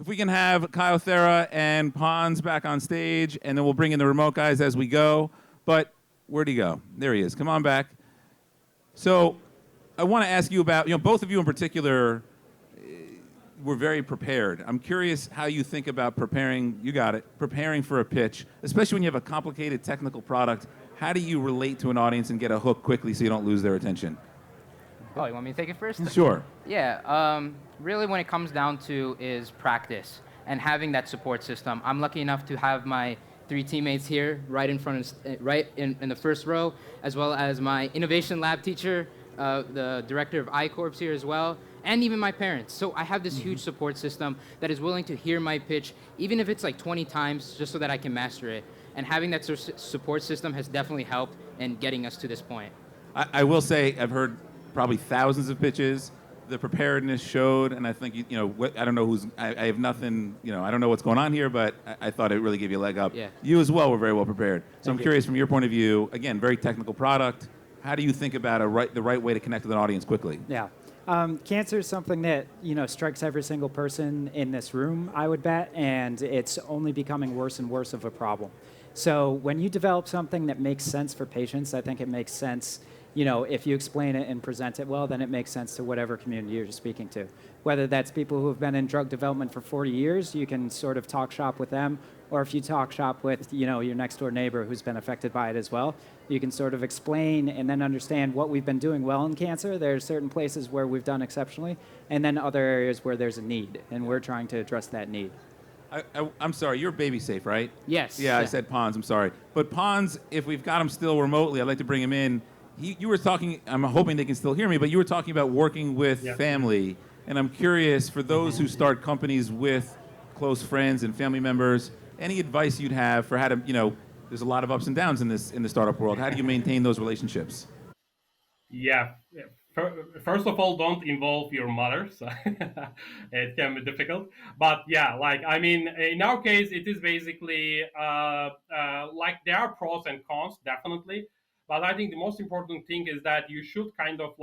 if we can have Kyocera and Pons back on stage, and then we'll bring in the remote guys as we go. But where'd he go? There he is. Come on back. So I want to ask you about, both of you in particular were very prepared. I'm curious how you think about preparing, preparing for a pitch, especially when you have a complicated technical product. How do you relate to an audience and get a hook quickly so you don't lose their attention? Oh, you want me to take it first? Sure. Yeah, really when it comes down to is practice and having that support system. I'm lucky enough to have my 3 teammates here right in front of, right in the first row, as well as my innovation lab teacher, the director of I-Corps here as well, and even my parents. So I have this huge support system that is willing to hear my pitch, even if it's like 20 times, just so that I can master it. And having that support system has definitely helped in getting us to this point. I will say I've heard probably thousands of pitches. The preparedness showed, and I think, I don't know I have nothing, I don't know what's going on here, but I thought it really gave you a leg up. Yeah. You as well were very well prepared. So I'm you. curious from your point of view, again, very technical product. How do you think about the right way to connect with an audience quickly? Yeah. Cancer is something that, strikes every single person in this room, I would bet, and it's only becoming worse and worse of a problem. So when you develop something that makes sense for patients, I think it makes sense, if you explain it and present it well, then it makes sense to whatever community you're speaking to. Whether that's people who have been in drug development for 40 years, you can sort of talk shop with them, or if you talk shop with, your next door neighbor who's been affected by it as well, you can sort of explain and then understand what we've been doing well in cancer. There's certain places where we've done exceptionally, and then other areas where there's a need, and we're trying to address that need. I'm sorry, you're baby safe, right? Yes. Yeah, I said Pons, I'm sorry. But Pons, if we've got him still remotely, I'd like to bring him in. You were talking, I'm hoping they can still hear me, but you were talking about working with family. And I'm curious, for those who start companies with close friends and family members, any advice you'd have for how to, there's a lot of ups and downs in the startup world. How do you maintain those relationships? Yeah. First of all, don't involve your mother. So it can be difficult. But yeah, in our case, it is basically there are pros and cons, definitely. But I think the most important thing is that you should kind of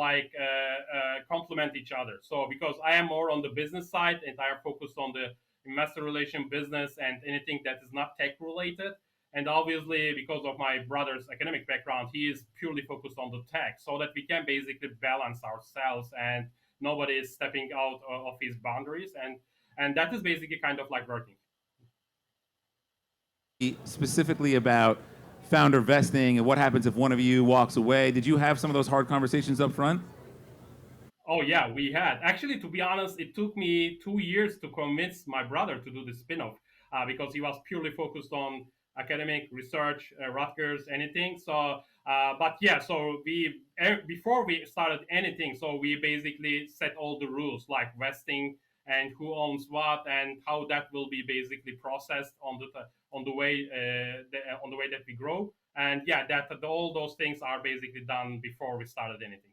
complement each other. So because I am more on the business side and I am focused on the investor relation business and anything that is not tech related. And obviously, because of my brother's academic background, he is purely focused on the tech, so that we can basically balance ourselves and nobody is stepping out of his boundaries. And that is basically kind of like working. Specifically about founder vesting and what happens if one of you walks away. Did you have some of those hard conversations up front? Oh, yeah, we had. Actually, to be honest, it took me 2 years to convince my brother to do the spin-off because he was purely focused on academic research, Rutgers, anything. So, so before we started anything, so we basically set all the rules like vesting and who owns what and how that will be basically processed on the way that we grow. And yeah, all those things are basically done before we started anything.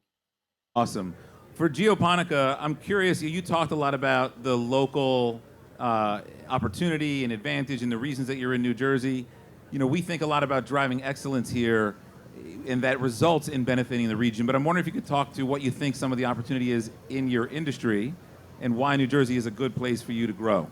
Awesome. For Geoponica, I'm curious, you talked a lot about the local opportunity and advantage and the reasons that you're in New Jersey. We think a lot about driving excellence here, and that results in benefiting the region. But I'm wondering if you could talk to what you think some of the opportunity is in your industry and why New Jersey is a good place for you to grow.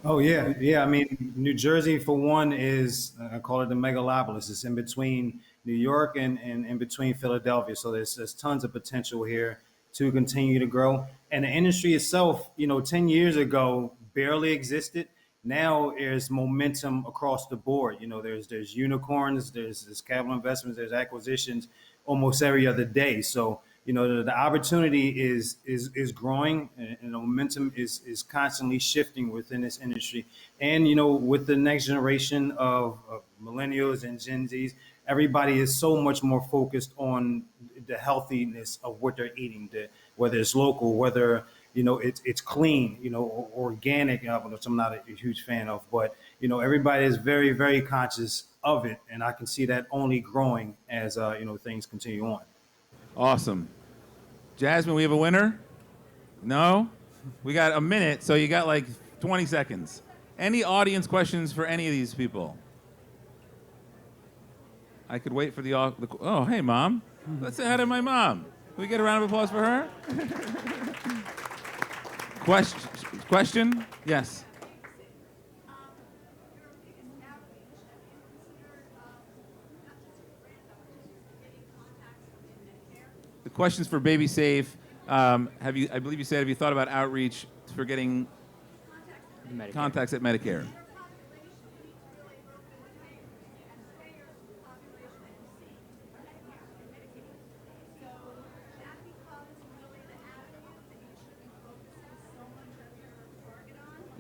Oh, yeah. Yeah, I mean, New Jersey, for one, is, I call it the megalopolis. It's in between New York and in between Philadelphia. So there's tons of potential here to continue to grow. And the industry itself, 10 years ago, barely existed. Now there's momentum across the board. There's unicorns, there's capital investments, there's acquisitions almost every other day. So, the opportunity is growing, and the momentum is constantly shifting within this industry. And, with the next generation of millennials and Gen Zs, everybody is so much more focused on the healthiness of what they're eating, whether it's local, whether it's clean, organic, which I'm not a huge fan of, but everybody is very, very conscious of it, and I can see that only growing as things continue on. Awesome. Jasmine, we have a winner? No? We got a minute, so you got like 20 seconds. Any audience questions for any of these people? I could wait for oh, hey, Mom. Let's say hi to my mom. Can we get a round of applause for her? Question? Yes. The question's for Baby Safe. Have you? I believe you said, have you thought about outreach for getting Medicare. contacts at Medicare?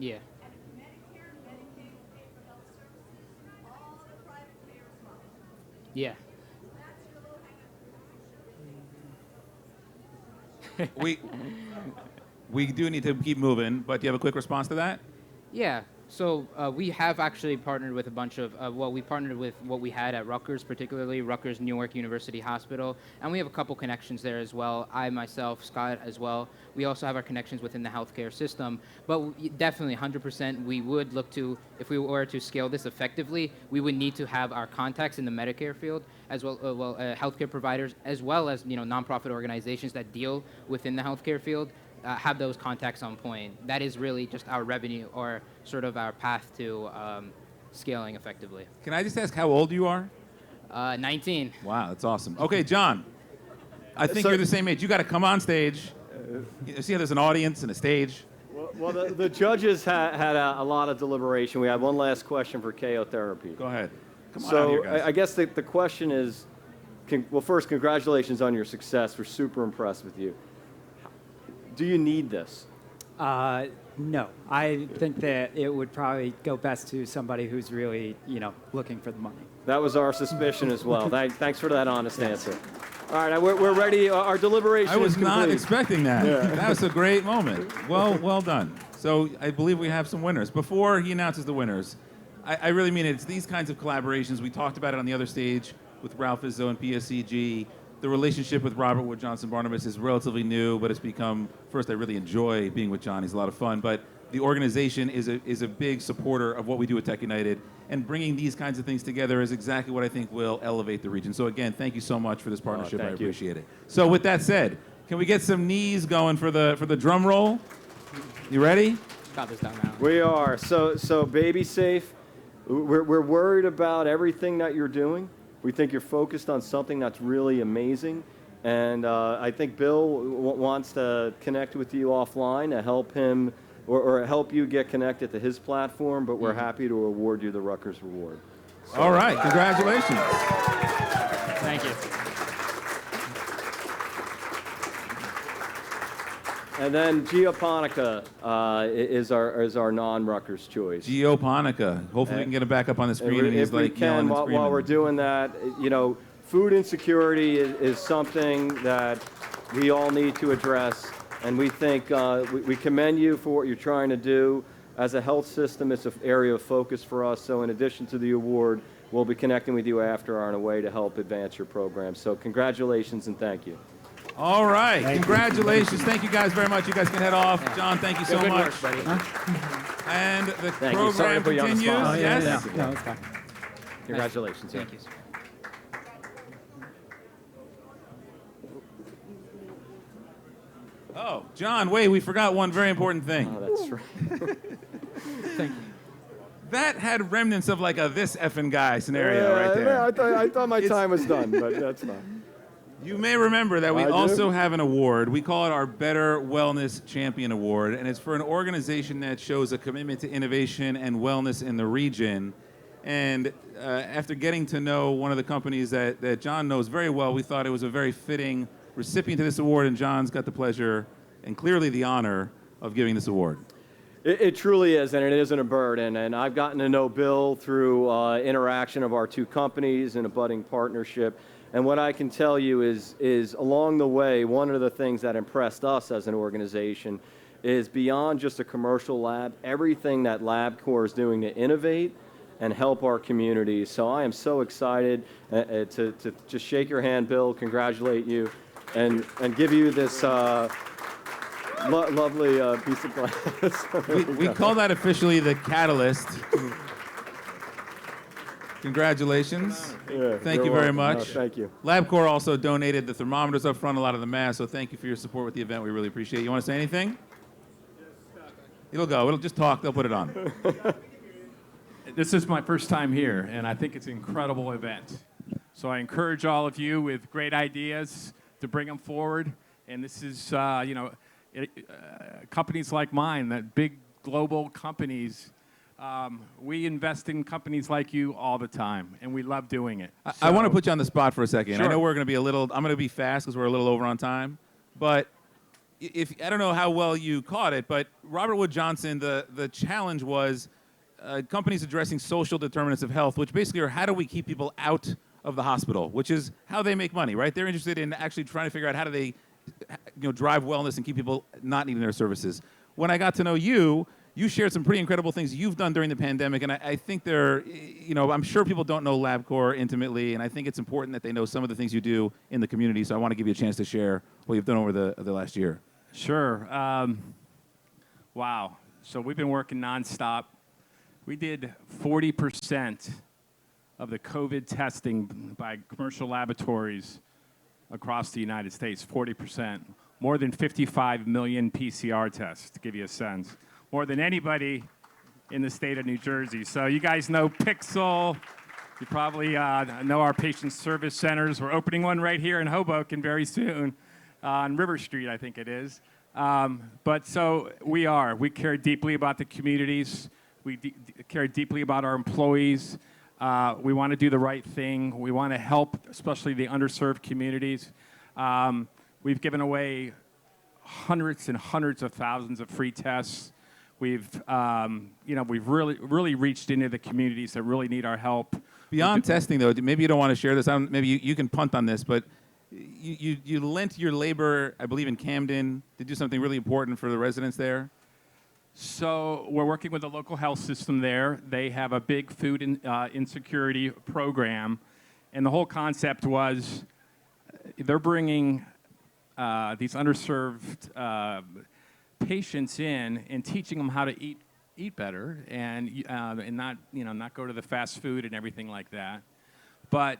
Yeah. Yeah. We do need to keep moving, but do you have a quick response to that? Yeah. So we have actually partnered with a bunch of, we partnered with what we had at Rutgers, particularly Rutgers Newark University Hospital, and we have a couple connections there as well. I myself, Scott as well. We also have our connections within the healthcare system, but definitely 100% we would look to, if we were to scale this effectively, we would need to have our contacts in the Medicare field, as well, healthcare providers, as well as nonprofit organizations that deal within the healthcare field. Have those contacts on point. That is really just our revenue or sort of our path to scaling effectively. Can I just ask how old you are? 19. Wow, that's awesome. Okay, John, I think you're the same age. You got to come on stage. You see how there's an audience and a stage? Well, the judges had a lot of deliberation. We have one last question for KO Therapy. Go ahead. Come on out here, guys. I guess the question is, well, first, congratulations on your success. We're super impressed with you. Do you need this? No, I think that it would probably go best to somebody who's really, looking for the money. That was our suspicion as well. Thanks for that honest answer. All right, we're ready. Our deliberation I was is complete. not expecting that. That was a great moment. Well done. So I believe we have some winners. Before he announces the winners, I really mean it. It's these kinds of collaborations. We talked about it on the other stage with Ralph Izzo and PSCG. The relationship with Robert Wood Johnson Barnabas is relatively new, but it's become, first, I really enjoy being with John. He's a lot of fun. But the organization is a big supporter of what we do at TechUnited. And bringing these kinds of things together is exactly what I think will elevate the region. So again, thank you so much for this partnership. I appreciate it. So with that said, can we get some knees going for the drum roll? You ready? Got this down now. We are. So Baby Safe, we're worried about everything that you're doing. We think you're focused on something that's really amazing. And I think Bill wants to connect with you offline to help him or help you get connected to his platform, but we're happy to award you the Rutgers Award. So. All right, congratulations. Thank you. And then Geoponica is our non-Rutgers choice. Geoponica. Hopefully we can get him back up on the screen and he's if we like yelling can, and screaming. while we're doing that, food insecurity is something that we all need to address, and we think we commend you for what you're trying to do. As a health system, it's an area of focus for us, so in addition to the award, we'll be connecting with you after on a way to help advance your program. So congratulations and thank you. All right, congratulations. Thank you guys very much. You guys can head off. John, thank you so Good much. work, buddy. And the Thank you. Sorry program to put you on the continues. spot. Yes. No, it's fine. Congratulations. Thank you. Oh, John, wait, we forgot one very important thing. Oh, that's right. Thank you. That had remnants of like a this effing guy scenario right there. I thought my time was done, but that's fine. You may remember that we I do. also have an award. We call it our BetterWellness Champion Award, and it's for an organization that shows a commitment to innovation and wellness in the region. And after getting to know one of the companies that John knows very well, we thought it was a very fitting recipient to this award, and John's got the pleasure and clearly the honor of giving this award. It truly is, and it isn't a burden. And I've gotten to know Bill through interaction of our two companies and a budding partnership. And what I can tell you is along the way, one of the things that impressed us as an organization is beyond just a commercial lab, everything that LabCorp is doing to innovate and help our community. So I am so excited to just shake your hand, Bill, congratulate you, and give you this lovely piece of glass. We call that officially the Catalyst. Congratulations. Yeah, Thank you're you very welcome. much. No, thank you. LabCorp also donated the thermometers up front, a lot of the masks, so thank you for your support with the event. We really appreciate it. You want to say anything? It'll go. It'll just talk. They'll put it on. This is my first time here, and I think it's an incredible event. So I encourage all of you with great ideas to bring them forward. And this is, companies like mine, that big global companies, we invest in companies like you all the time, and we love doing it. I want to put you on the spot for a second. Sure. I know we're going to be I'm going to be fast because we're a little over on time. But I don't know how well you caught it, but Robert Wood Johnson, the challenge was companies addressing social determinants of health, which basically are how do we keep people out of the hospital, which is how they make money, right? They're interested in actually trying to figure out how do they drive wellness and keep people not needing their services. When I got to know you, you shared some pretty incredible things you've done during the pandemic, and I think I'm sure people don't know LabCorp intimately, and I think it's important that they know some of the things you do in the community, so I want to give you a chance to share what you've done over the last year. Sure. Wow. So we've been working nonstop. We did 40% of the COVID testing by commercial laboratories across the United States, 40%. More than 55 million PCR tests, to give you a sense. More than anybody in the state of New Jersey. So you guys know Pixel. You probably know our patient service centers. We're opening one right here in Hoboken very soon on River Street, I think it is. But so we care deeply about the communities. We care deeply about our employees. We want to do the right thing. We want to help, especially the underserved communities. We've given away hundreds and hundreds of thousands of free tests. We've really reached into the communities that really need our help. Beyond testing, though, maybe you don't want to share this. Maybe you can punt on this, but you lent your labor, I believe, in Camden to do something really important for the residents there. So we're working with the local health system there. They have a big food insecurity program, and the whole concept was they're bringing these underserved patients in and teaching them how to eat better and not go to the fast food and everything like that. But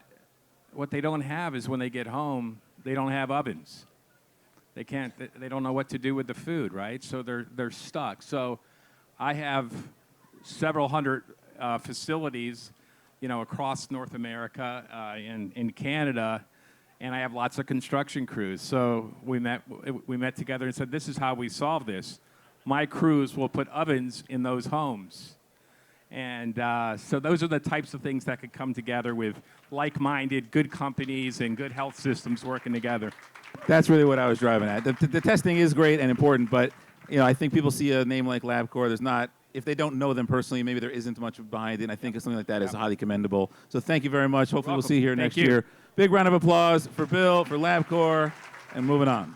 what they don't have is when they get home, they don't have ovens. They don't know what to do with the food, right? So they're stuck. So I have several hundred facilities, across North America, in Canada, and I have lots of construction crews. So we met together and said, this is how we solve this. My crews will put ovens in those homes. And so those are the types of things that could come together with like-minded, good companies and good health systems working together. That's really what I was driving at. The testing is great and important, but I think people see a name like LabCorp. If they don't know them personally, maybe there isn't much behind it. And I think something like that is highly commendable. So thank you very much. Hopefully we'll see you here next year. Big round of applause for Bill, for LabCorp, and moving on.